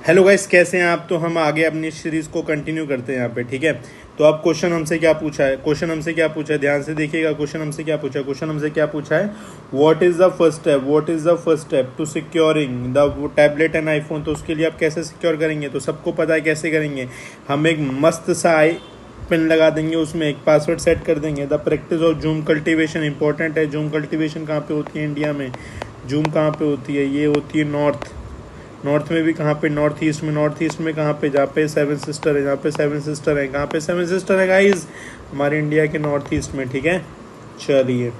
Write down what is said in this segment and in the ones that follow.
Hello guys, कैसे हैं आप। तो हम आगे अपनी सीरीज़ को कंटिन्यू करते हैं यहाँ पे, ठीक है। तो अब क्वेश्चन हमसे क्या पूछा है, ध्यान से देखिएगा। क्वेश्चन हमसे क्या पूछा है, what is the first step to securing the tablet and iPhone. तो उसके लिए आप कैसे सिक्योर करेंगे, तो सबको पता है कैसे करेंगे। हम एक मस्त सा पिन लगा देंगे, उसमें एक पासवर्ड सेट कर देंगे। The practice of zoom cultivation important है। जूम कल्टीवेशन कहाँ पे होती है इंडिया में, जूम कहाँ पे होती है, ये होती है नॉर्थ में भी। कहाँ पे, नॉर्थ ईस्ट में कहाँ पे, जहाँ पे सेवन सिस्टर है, कहाँ पे सेवन सिस्टर है गाइज, हमारे इंडिया के नॉर्थ ईस्ट में, ठीक है। चलिए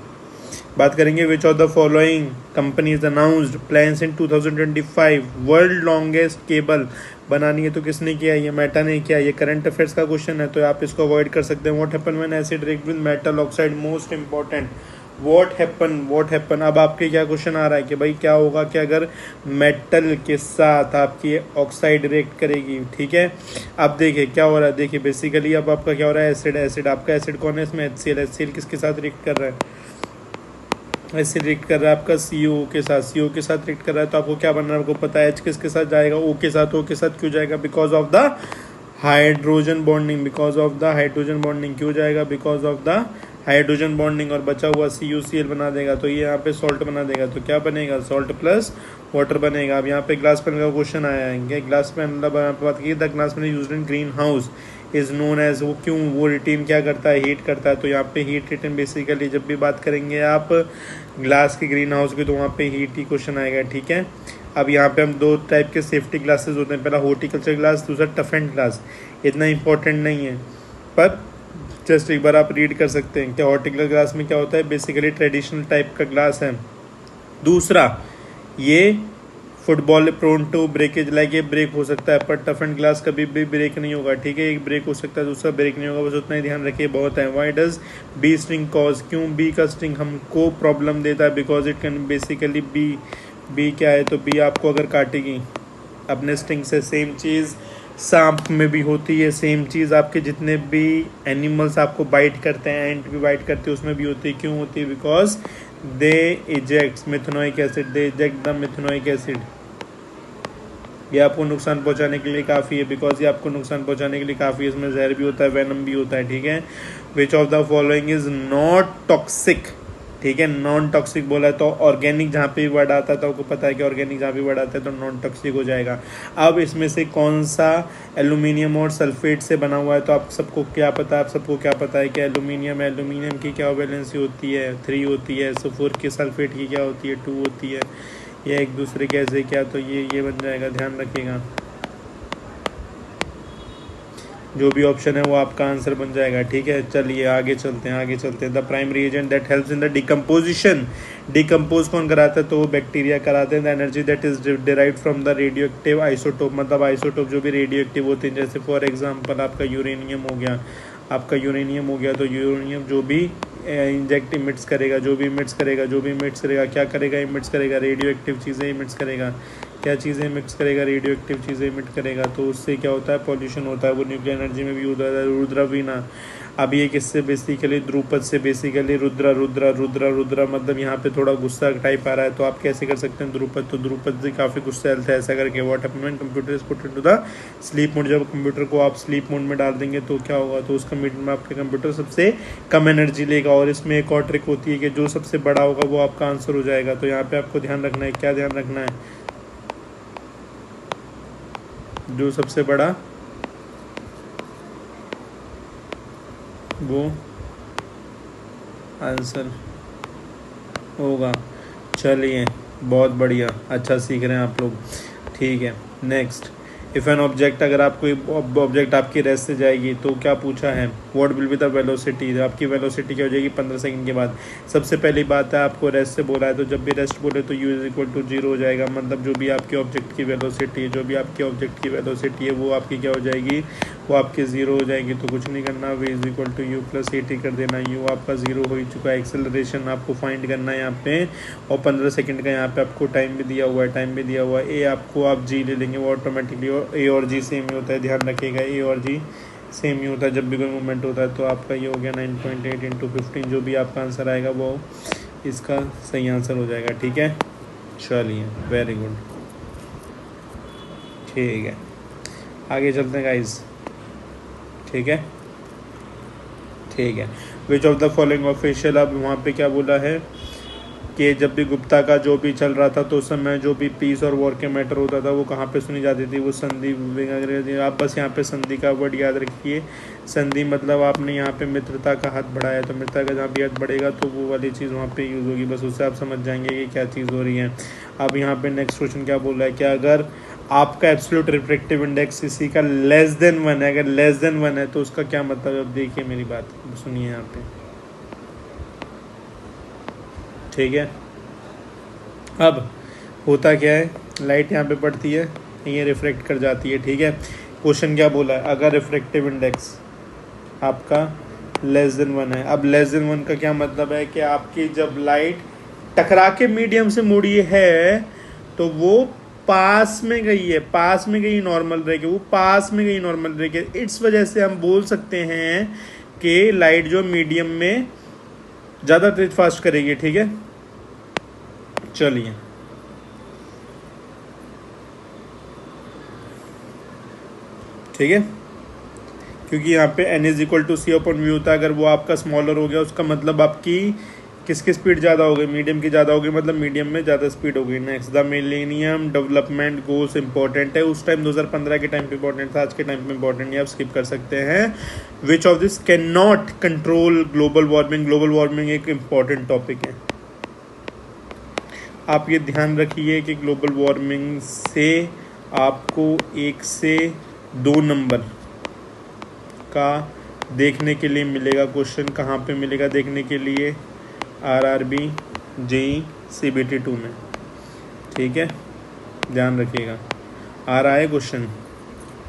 बात करेंगे। Which of the following companies announced plans in 2025 world longest cable बनानी है। तो किसने किया, ये मेटा ने किया। ये करंट अफेयर्स का क्वेश्चन है, तो आप इसको अवॉइड कर सकते हैं। What happen when acid react with metal oxide, most important. What happen. अब आपके क्या क्वेश्चन आ रहा है कि भाई क्या होगा कि अगर मेटल के साथ आपकी ऑक्साइड रिएक्ट करेगी, ठीक है। अब देखिए क्या हो रहा है, देखिए बेसिकली अब आपका क्या हो रहा है, एसिड आपका एसिड कौन है इसमें, HCl किसके साथ रिएक्ट कर रहा है, ऐसे रिएक्ट कर रहा है आपका CO के साथ, रिएक्ट कर रहा है। तो आपको क्या बनना है, आपको पता है H किसके साथ जाएगा, O के साथ क्यों जाएगा, because of the hydrogen bonding, क्यों जाएगा, because of the hydrogen bonding. और बचा हुआ CuCl बना देगा, तो ये यहाँ पे सॉल्ट बना देगा। तो क्या बनेगा, सॉल्ट प्लस वाटर बनेगा। अब यहाँ पे ग्लास पेन का क्वेश्चन आया है, ग्लास पेन मतलब यहाँ पे बात की, the glass pane used in green house is known as, वो क्यों, वो रिटेन क्या करता है, हीट करता है। तो यहाँ पे हीट रिटेन बेसिकली जब भी बात करेंगे आप ग्लास के ग्रीन हाउस की, तो वहाँ पे हीट ही क्वेश्चन आएगा, ठीक है। अब यहाँ पे हम दो टाइप के सेफ्टी ग्लासेस होते हैं, पहला हॉर्टिकल्चर ग्लास, दूसरा टफ एंड ग्लास। इतना इंपॉर्टेंट नहीं है, पर जस्ट एक बार आप रीड कर सकते हैं कि हॉर्टिकल्चर ग्लास में क्या होता है, बेसिकली ट्रेडिशनल टाइप का ग्लास है। दूसरा, ये football prone to breakage, like ये ब्रेक हो सकता है, पर टफ एंड ग्लास कभी भी ब्रेक नहीं होगा, ठीक है। एक ब्रेक हो सकता है, दूसरा ब्रेक नहीं होगा, बस उतना ही ध्यान रखिए, बहुत है। Why does bee sting cause, क्यों बी का स्टिंग हमको प्रॉब्लम देता है, because it can basically be क्या है, तो बी आपको अगर काटेगी अपने स्टिंग से, सेम चीज़ सांप में भी होती है, सेम चीज़ आपके जितने भी एनिमल्स आपको बाइट करते हैं, एंट भी बाइट करते हैं, उसमें भी होती है। क्यों होती है, because they eject methanoic acid, the methanoic acid. ये आपको नुकसान पहुंचाने के लिए काफ़ी है, बिकॉज ये आपको नुकसान पहुंचाने के लिए काफ़ी है। इसमें जहर भी होता है, वेनम भी होता है, ठीक है। Which of the following is not toxic, ठीक है, नॉन टॉक्सिक बोला है। तो ऑर्गेनिक जहाँ पे भी वर्ड आता है, तो आपको पता है कि ऑर्गेनिक जहाँ भी वर्ड आता है तो नॉन टॉक्सिक हो जाएगा। अब इसमें से कौन सा एल्यूमिनियम और सल्फेट से बना हुआ है, तो आप सबको क्या पता है कि एल्यूमिनियम की क्या वैलेंसी होती है, 3 होती है। सल्फर की, सल्फेट की क्या होती है, 2 होती है। ये एक दूसरे कैसे क्या, तो ये बन जाएगा, ध्यान रखिएगा। जो भी ऑप्शन है वो आपका आंसर बन जाएगा, ठीक है। चलिए आगे चलते हैं। The primary agent that helps in the decomposition, decompose कौन कराता है, तो वो बैक्टीरिया कराते हैं। The energy that is derived from the radio active isotope, मतलब आइसोटोप जो भी रेडियो एक्टिव होते हैं, जैसे फॉर एग्जांपल आपका यूरेनियम हो गया, तो यूरेनियम जो भी इंजेक्ट इमिट्स करेगा, क्या करेगा, इमिट्स करेगा रेडियो एक्टिव चीज़ें इमिट्स करेगा। क्या चीज़ें मिक्स करेगा, रेडियो एक्टिव चीज़ें इमिट करेगा। तो उससे क्या होता है, पॉल्यूशन होता है। वो न्यूक्लियर एनर्जी में भी होता है। रुद्रवीणा, अब ये किससे बेसिकली, ध्रुपद से बेसिकली। रुद्रा मतलब यहाँ पे थोड़ा गुस्सा टाइप आ रहा है, तो आप कैसे कर सकते हैं ध्रुपद, तो ध्रुपद से काफ़ी गुस्सा है ऐसा करके। What happens when computer is put into the sleep mode, जब कंप्यूटर को आप स्लीप मोड में डाल देंगे तो क्या होगा, तो उस कंप्यूटर में आपके कंप्यूटर सबसे कम एनर्जी लेगा। और इसमें एक और ट्रिक होती है कि जो सबसे बड़ा होगा वो आपका आंसर हो जाएगा। तो यहाँ पे आपको ध्यान रखना है, क्या ध्यान रखना है, जो सबसे बड़ा वो आंसर होगा। चलिए बहुत बढ़िया, अच्छा सीख रहे हैं आप लोग, ठीक है। नेक्स्ट, इफ़ एन ऑब्जेक्ट, अगर आप कोई ऑब्जेक्ट आपकी रेस्ट से जाएगी तो क्या पूछा है, what will be the velocity, आपकी वेलोसिटी क्या हो जाएगी 15 सेकंड के बाद। सबसे पहली बात है, आपको रेस्ट से बोला है, तो जब भी रेस्ट बोले तो u इज इक्वल टू 0 हो जाएगा। मतलब जो भी आपके ऑब्जेक्ट की वेलोसिटी है, वो आपकी क्या हो जाएगी, वो आपकी 0 हो जाएगी। तो कुछ नहीं करना, v is equal to U plus AT कर देना। u आपका 0 हो ही चुका है। एक्सेलरेशन आपको फाइंड करना है यहाँ पे, और 15 सेकंड का यहाँ पे आपको टाइम भी दिया हुआ है। a आपको आप g ले लेंगे, वो ऑटोमेटिकली, a और g सेम ही होता है, ध्यान रखिएगा, a और g सेम ही होता है जब भी कोई मूवमेंट होता है। तो आपका ये हो गया 9.8 इंटू 15, जो भी आपका आंसर आएगा वो इसका सही आंसर हो जाएगा, ठीक है। चलिए वेरी गुड। ठीक है, आगे चलते हैं गाइस। ठीक है, ठीक है। Which of the following official, अब वहाँ पे क्या बोला है कि जब भी गुप्ता का जो भी चल रहा था तो उस समय जो भी पीस और वॉर के मैटर होता था वो कहाँ पे सुनी जाती थी, वो संधि वगैरह। आप बस यहाँ पे संधि का वर्ड याद रखिए। संधि मतलब आपने यहाँ पे मित्रता का हाथ बढ़ाया, तो मित्रता का जहाँ भी हाथ बढ़ेगा तो वो वाली चीज़ वहाँ पे यूज़ होगी, बस उससे आप समझ जाएंगे कि क्या चीज़ हो रही है। अब यहाँ पे नेक्स्ट क्वेश्चन क्या बोल रहा है कि अगर आपका एब्सोल्यूट रिफ्रैक्टिव इंडेक्स इसी का लेस देन 1 है, अगर लेस देन 1 है तो उसका क्या मतलब है। अब देखिए मेरी बात सुनिए यहाँ पे, ठीक है। अब होता क्या है, लाइट यहाँ पे पड़ती है, ये रिफ्लेक्ट कर जाती है, ठीक है। क्वेश्चन क्या बोला है, अगर रिफ्रैक्टिव इंडेक्स आपका लेस देन 1 है। अब लेस देन 1 का क्या मतलब है कि आपकी जब लाइट टकरा के मीडियम से मुड़ी है तो वो पास में गई है, पास में गई नॉर्मल रह के, वो पास में गई नॉर्मल रह के। इस वजह से हम बोल सकते हैं कि लाइट जो मीडियम में ज़्यादा तेज फास्ट करेगी, ठीक है। चलिए, ठीक है, क्योंकि यहाँ पे n is equal to C upon V था, अगर वो आपका स्मॉलर हो गया उसका मतलब आपकी किसकी स्पीड ज़्यादा हो गई, मीडियम की ज़्यादा हो गई, मतलब मीडियम में ज़्यादा स्पीड हो गई। Next, the millennium development goals important है, उस टाइम 2015 के टाइम पे इंपॉर्टेंट था, आज के टाइम पे इंपॉर्टेंट नहीं, आप स्किप कर सकते हैं। विच of this can not control global warming, global warming एक इंपॉर्टेंट टॉपिक है, आप ये ध्यान रखिए कि ग्लोबल वार्मिंग से आपको 1 से 2 नंबर का देखने के लिए मिलेगा। क्वेश्चन कहाँ पे मिलेगा देखने के लिए, RRB JEE CBT 2 में, ठीक है, ध्यान रखिएगा। आ रहा है क्वेश्चन,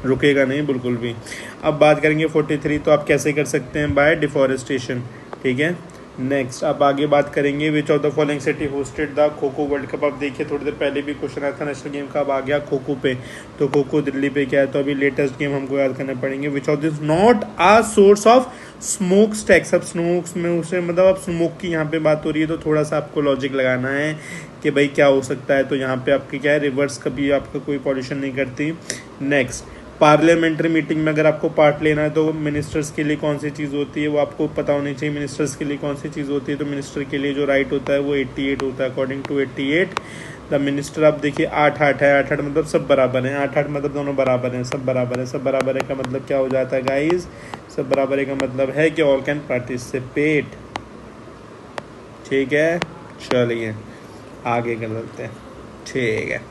रुकेगा नहीं बिल्कुल भी। अब बात करेंगे 43, तो आप कैसे कर सकते हैं, बाय डिफॉरेस्टेशन, ठीक है। नेक्स्ट, अब आगे बात करेंगे which of the following city hosted the kho kho world cup. अब देखिए थोड़ी देर पहले भी क्वेश्चन आया था नेशनल गेम का, अब आ गया खो खो पे, तो खो खो दिल्ली पे क्या है, तो अभी लेटेस्ट गेम हमको याद करने पड़ेंगे। Which of this not a source of smoke stacks. अब स्मोक्स में उसे मतलब अब स्मोक की यहाँ पे बात हो रही है, तो थोड़ा सा आपको लॉजिक लगाना है कि भाई क्या हो सकता है, तो यहाँ पे आपकी क्या है, रिवर्स कभी आपका कोई पॉल्यूशन नहीं करती। नेक्स्ट, पार्लियामेंट्री मीटिंग में अगर आपको पार्ट लेना है तो मिनिस्टर्स के लिए कौन सी चीज़ होती है वो आपको पता होनी चाहिए। मिनिस्टर्स के लिए कौन सी चीज़ होती है, तो मिनिस्टर के लिए जो राइट होता है वो 88 होता है, अकॉर्डिंग टू 88 द मिनिस्टर। आप देखिए 8-8 है, 8-8 मतलब सब बराबर हैं, 8-8 मतलब दोनों बराबर हैं, सब बराबर है। सब बराबर है का मतलब क्या हो जाता है गाइज, सब बराबर है का मतलब है कि ऑल कैन पार्टिसिपेट, ठीक है। चलिए आगे कर लेते हैं, ठीक है।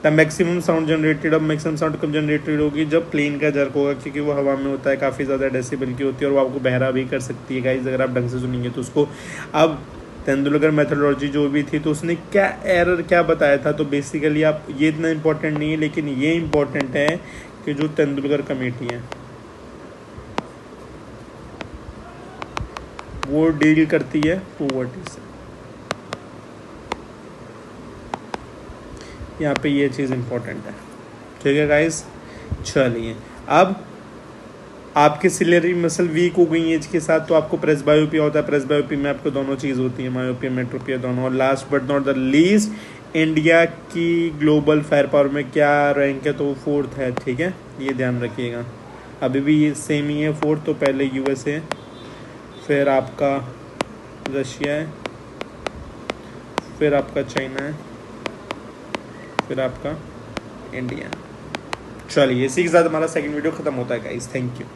द मैक्सिमम साउंड जनरेटेड, अब मैक्सिमम साउंड कब जनरेटेड होगी, जब प्लेन का जर्क होगा, क्योंकि वो हवा में होता है, काफ़ी ज़्यादा डेसिबल की होती है और वो आपको बहरा भी कर सकती है गाइज, अगर आप ढंग से सुनेंगे तो उसको। अब तेंदुलकर मेथोडोलॉजी जो भी थी तो उसने क्या एरर क्या बताया था, तो बेसिकली आप ये इतना इंपॉर्टेंट नहीं है, लेकिन ये इंपॉर्टेंट है कि जो तेंदुलकर कमेटी है वो डील करती है पॉवर्टी से, यहाँ पे ये चीज़ इंपॉर्टेंट है, ठीक है गाइस। चलिए, अब आपकी सिलेरी मसल वीक हो गई एज के साथ तो आपको प्रेसबायोपिया होता है, प्रेसबायोपिया में आपको दोनों चीज़ होती है, मायोपिया मेट्रोपिया दोनों। और last but not the least, India की ग्लोबल फायर पावर में क्या रैंक है, तो वो 4th है, ठीक है, ये ध्यान रखिएगा। अभी भी ये सेम ही है 4th, तो पहले USA, फिर आपका रशिया है, फिर आपका चाइना है, फिर आपका इंडिया। चलिए इसी के साथ हमारा सेकंड वीडियो खत्म होता है गाइस, थैंक यू।